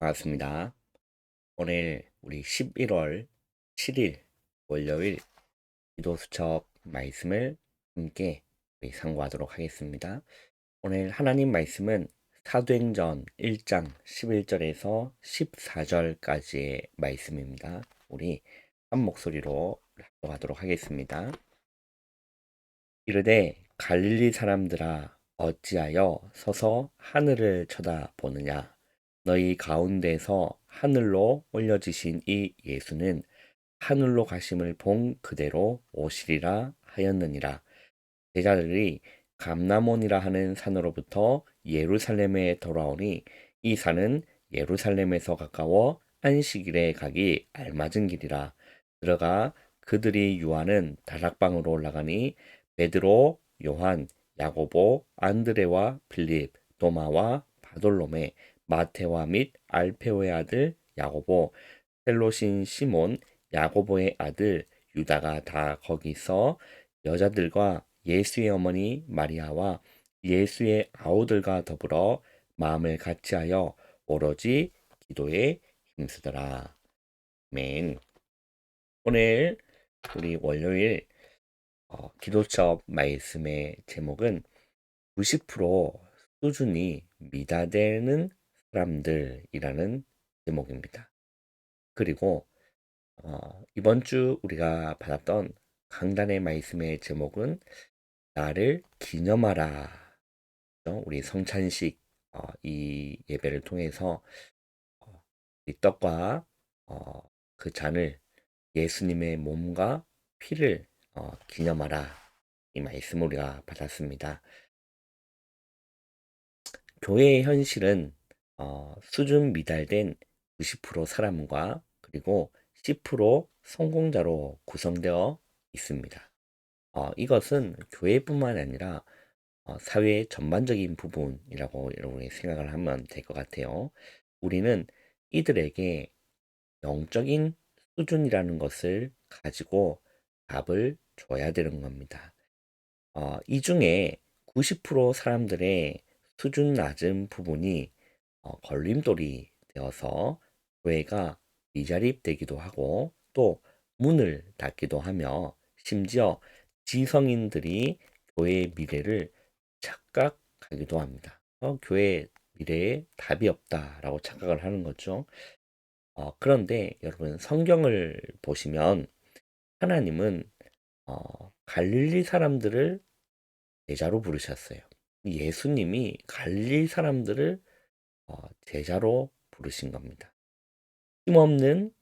반갑습니다. 오늘 우리 11월 7일 월요일 기도 수첩 말씀을 함께 우리 상고하도록 하겠습니다. 오늘 하나님 말씀은 사도행전 1장 11절에서 14절까지의 말씀입니다. 우리 한 목소리로 합독하도록 하겠습니다. 이르되 갈릴리 사람들아 어찌하여 서서 하늘을 쳐다보느냐 너희 가운데서 하늘로 올려지신 이 예수는 하늘로 가심을 본 그대로 오시리라 하였느니라. 제자들이 감람원이라 하는 산으로부터 예루살렘에 돌아오니 이 산은 예루살렘에서 가까워 안식일에 가기 알맞은 길이라. 들어가 그들이 유하는 다락방으로 올라가니 베드로, 요한, 야고보, 안드레와 빌립, 도마와 바돌로메, 마테와 및 알페오의 아들 야고보, 셀로신 시몬, 야고보의 아들 유다가 다 거기서 여자들과 예수의 어머니 마리아와 예수의 아우들과 더불어 마음을 같이하여 오로지 기도에 힘쓰더라. 아멘. 오늘 우리 월요일 기도첩 말씀의 제목은 90% 수준이 미달되는 사람들이라는 제목입니다. 그리고 이번 주 우리가 받았던 강단의 말씀의 제목은 나를 기념하라. 우리 성찬식 이 예배를 통해서 이 떡과 그 잔을 예수님의 몸과 피를 기념하라. 이 말씀을 우리가 받았습니다. 교회의 현실은 수준 미달된 90% 사람과 그리고 10% 성공자로 구성되어 있습니다. 이것은 교회뿐만 아니라 사회의 전반적인 부분이라고 여러분이 생각을 하면 될 것 같아요. 우리는 이들에게 영적인 수준이라는 것을 가지고 답을 줘야 되는 겁니다. 이 중에 90% 사람들의 수준 낮은 부분이 걸림돌이 되어서 교회가 미자립되기도 하고 또 문을 닫기도 하며 심지어 지성인들이 교회의 미래를 착각하기도 합니다. 교회 미래에 답이 없다라고 착각을 하는 거죠. 그런데 여러분 성경을 보시면 하나님은 갈릴리 사람들을 제자로 부르셨어요. 예수님이 갈릴리 사람들을 제자로 부르신 겁니다. 힘없는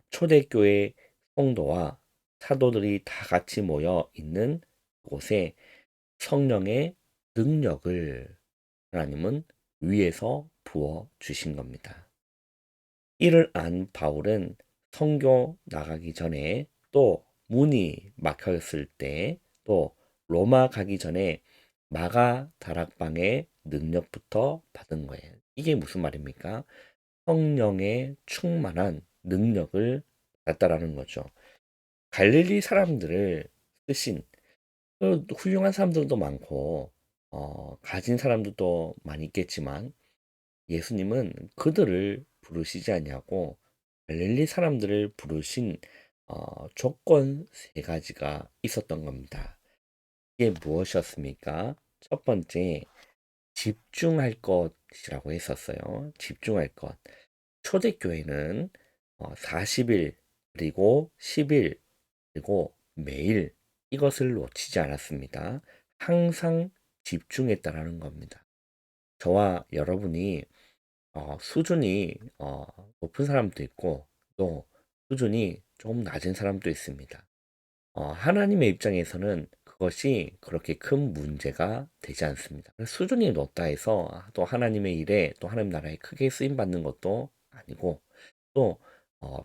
초대교회 성도와 사도들이 다 같이 모여 있는 곳에 성령의 능력을 하나님은 위에서 부어 주신 겁니다. 이를 안 바울은 선교 나가기 전에 또 문이 막혔을 때 또 로마 가기 전에 마가 다락방의 능력부터 받은 거예요. 이게 무슨 말입니까? 성령의 충만한 능력을 받았다라는 거죠. 갈릴리 사람들을 쓰신 훌륭한 사람들도 많고 가진 사람들도 많이 있겠지만 예수님은 그들을 부르시지 아니하고 갈릴리 사람들을 부르신 조건 세 가지가 있었던 겁니다. 이게 무엇이었습니까? 첫 번째, 집중할 것이라고 했었어요. 집중할 것. 초대교회는 40일 그리고 10일 그리고 매일 이것을 놓치지 않았습니다. 항상 집중했다라는 겁니다. 저와 여러분이 수준이 높은 사람도 있고 또 수준이 조금 낮은 사람도 있습니다. 하나님의 입장에서는 그것이 그렇게 큰 문제가 되지 않습니다. 수준이 높다 해서 또 하나님의 일에 또 하나님 나라에 크게 쓰임 받는 것도 아니고 또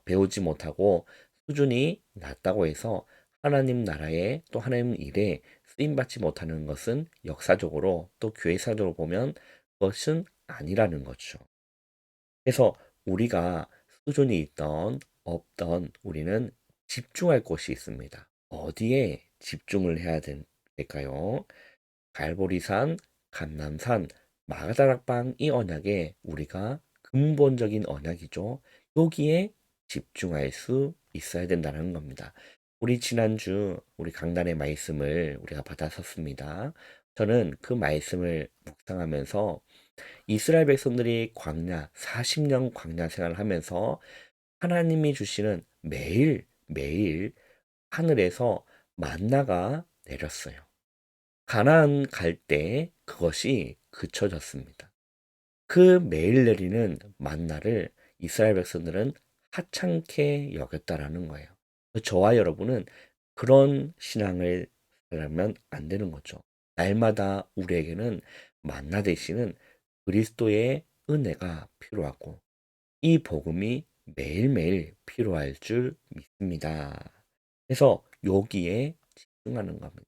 배우지 못하고 수준이 낮다고 해서 하나님 나라에 또 하나님 일에 쓰임 받지 못하는 것은 역사적으로 또 교회사적으로 보면 그것은 아니라는 거죠. 그래서 우리가 수준이 있던 없던 우리는 집중할 곳이 있습니다. 어디에 집중을 해야 될까요? 갈보리산, 감람산, 마가다락방 이 언약에 우리가 근본적인 언약이죠. 여기에 집중할 수 있어야 된다는 겁니다. 우리 지난주 우리 강단의 말씀을 우리가 받았었습니다. 저는 그 말씀을 묵상하면서 이스라엘 백성들이 광야 40년 광야 생활을 하면서 하나님이 주시는 매일 매일 하늘에서 만나가 내렸어요. 가나안 갈 때 그것이 그쳐졌습니다. 그 매일 내리는 만나를 이스라엘 백성들은 하찮게 여겼다라는 거예요. 저와 여러분은 그런 신앙을 하려면 안 되는 거죠. 날마다 우리에게는 만나 되시는 그리스도의 은혜가 필요하고 이 복음이 매일매일 필요할 줄 믿습니다. 그래서 여기에 집중하는 겁니다.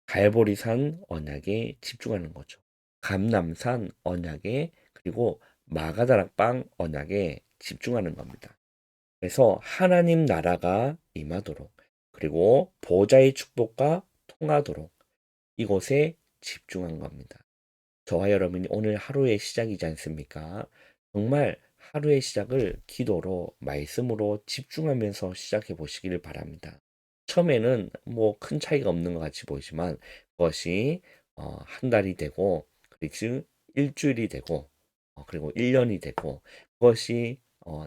갈보리산 언약에 집중하는 거죠. 감람산 언약에 그리고 마가다락방 언약에 집중하는 겁니다. 그래서 하나님 나라가 임하도록 그리고 보좌의 축복과 통하도록 이곳에 집중한 겁니다. 저와 여러분이 오늘 하루의 시작이지 않습니까? 정말 하루의 시작을 기도로 말씀으로 집중하면서 시작해 보시기를 바랍니다. 처음에는 뭐 큰 차이가 없는 것 같이 보이지만 그것이 한 달이 되고 그리고 일주일이 되고 그리고 1년이 되고 그것이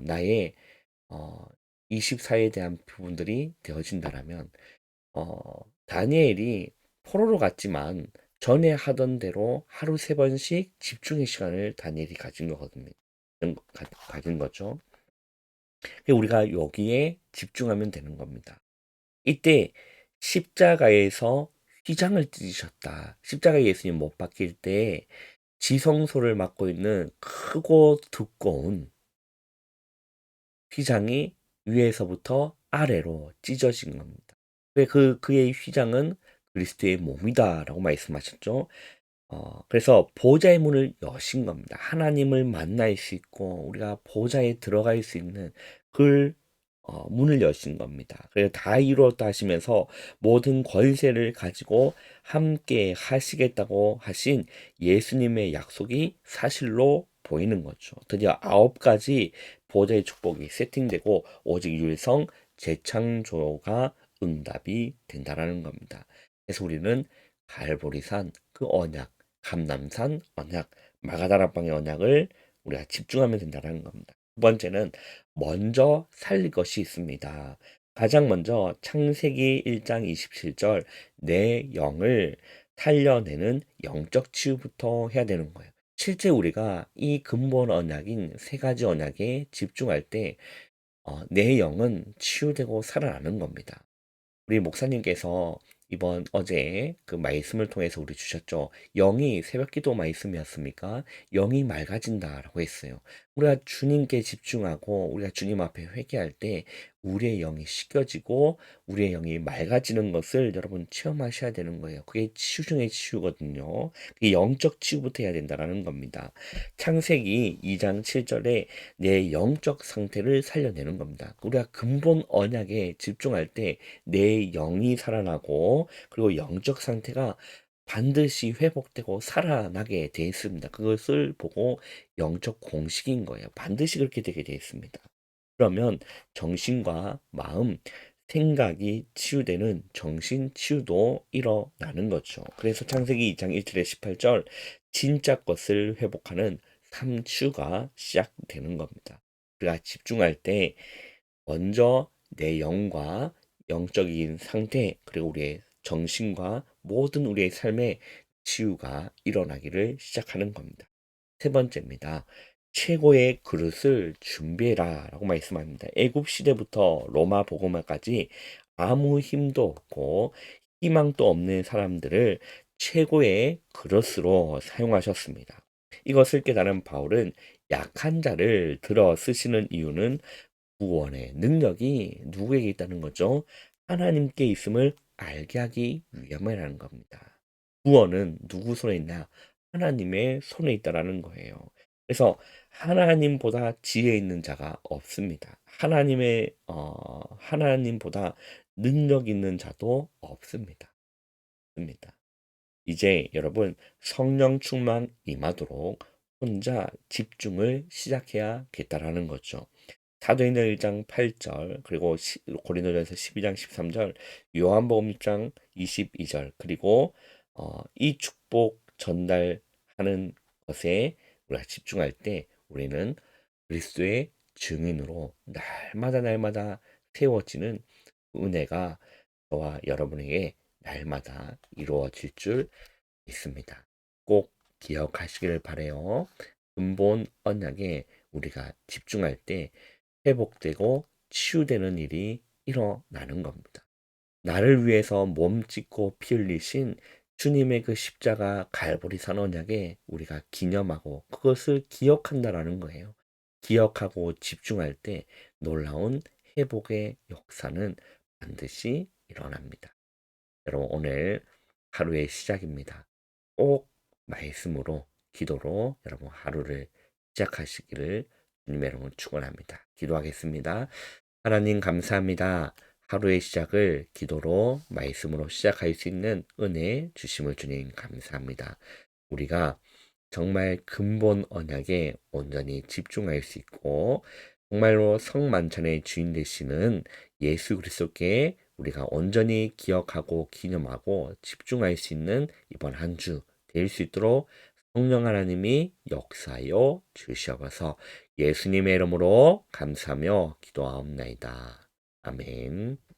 나의 어, 24에 대한 부분들이 되어진다라면 다니엘이 포로로 갔지만 전에 하던 대로 하루 3번씩 집중의 시간을 다니엘이 가진 거거든요. 가진 거죠. 우리가 여기에 집중하면 되는 겁니다. 이때 십자가에서 휘장을 찢으셨다. 십자가에 예수님 못 박힐 때 지성소를 맡고 있는 크고 두꺼운 휘장이 위에서부터 아래로 찢어진 겁니다. 그의 휘장은 그리스도의 몸이다라고 말씀하셨죠. 그래서 보좌의 문을 여신 겁니다. 하나님을 만날 수 있고 우리가 보좌에 들어갈 수 있는 그 문을 여신 겁니다. 그래서 다 이루었다 하시면서 모든 권세를 가지고 함께 하시겠다고 하신 예수님의 약속이 사실로 보이는 거죠. 드디어 9가지 보좌의 축복이 세팅되고 오직 율성 재창조가 응답이 된다라는 겁니다. 그래서 우리는 갈보리산 그 언약, 감람산 언약, 마가다락방의 언약을 우리가 집중하면 된다는 겁니다. 두 번째는 먼저 살릴 것이 있습니다. 가장 먼저 창세기 1장 27절 내 영을 살려내는 영적 치유부터 해야 되는 거예요. 실제 우리가 이 근본 언약인 3가지 언약에 집중할 때 내 영은 치유되고 살아나는 겁니다. 우리 목사님께서 이번 어제 그 말씀을 통해서 우리 주셨죠. 영이 새벽기도 말씀이었습니까? 영이 맑아진다라고 했어요. 우리가 주님께 집중하고 우리가 주님 앞에 회개할 때 우리의 영이 씻겨지고 우리의 영이 맑아지는 것을 여러분 체험하셔야 되는 거예요. 그게 치유 중의 치유거든요. 그게 영적 치유부터 해야 된다라는 겁니다. 창세기 2장 7절에 내 영적 상태를 살려내는 겁니다. 우리가 근본 언약에 집중할 때 내 영이 살아나고 그리고 영적 상태가 반드시 회복되고 살아나게 돼 있습니다. 그것을 보고 영적 공식인 거예요. 반드시 그렇게 되게 돼 있습니다. 그러면 정신과 마음, 생각이 치유되는 정신 치유도 일어나는 거죠. 그래서 창세기 2장 1절에 18절 진짜 것을 회복하는 삼추가 시작되는 겁니다. 우리가 집중할 때 먼저 내 영과 영적인 상태 그리고 우리의 정신과 모든 우리의 삶의 치유가 일어나기를 시작하는 겁니다. 세 번째입니다. 최고의 그릇을 준비해라 라고 말씀합니다. 애굽 시대부터 로마 복음화까지 아무 힘도 없고 희망도 없는 사람들을 최고의 그릇으로 사용하셨습니다. 이것을 깨달은 바울은 약한 자를 들어 쓰시는 이유는 구원의 능력이 누구에게 있다는 거죠? 하나님께 있음을 알게 하기 위함이라는 겁니다. 구원은 누구 손에 있나? 하나님의 손에 있다라는 거예요. 그래서 하나님보다 지혜 있는 자가 없습니다. 하나님보다 능력 있는 자도 없습니다. 없습니다. 이제 여러분 성령 충만 임하도록 혼자 집중을 시작해야겠다라는 거죠. 사도행전 1장 8절, 그리고 고린도전서 12장 13절, 요한복음 1장 22절, 그리고 이 축복 전달하는 것에 우리가 집중할 때 우리는 그리스도의 증인으로 날마다 날마다 세워지는 은혜가 저와 여러분에게 날마다 이루어질 줄 믿습니다. 꼭 기억하시기를 바래요. 근본 언약에 우리가 집중할 때 회복되고 치유되는 일이 일어나는 겁니다. 나를 위해서 몸 찢고 피 흘리신 주님의 그 십자가 갈보리산 언약에 우리가 기념하고 그것을 기억한다라는 거예요. 기억하고 집중할 때 놀라운 회복의 역사는 반드시 일어납니다. 여러분 오늘 하루의 시작입니다. 꼭 말씀으로 기도로 여러분 하루를 시작하시기를 주님의 이름으로 축원합니다. 기도하겠습니다. 하나님 감사합니다. 하루의 시작을 기도로 말씀으로 시작할 수 있는 은혜 주심을 주님 감사합니다. 우리가 정말 근본 언약에 온전히 집중할 수 있고 정말로 성만찬의 주인 되시는 예수 그리스도께 우리가 온전히 기억하고 기념하고 집중할 수 있는 이번 한 주 될 수 있도록 성령 하나님이 역사하여 주시옵소서. 예수님의 이름으로 감사하며 기도하옵나이다. 아멘.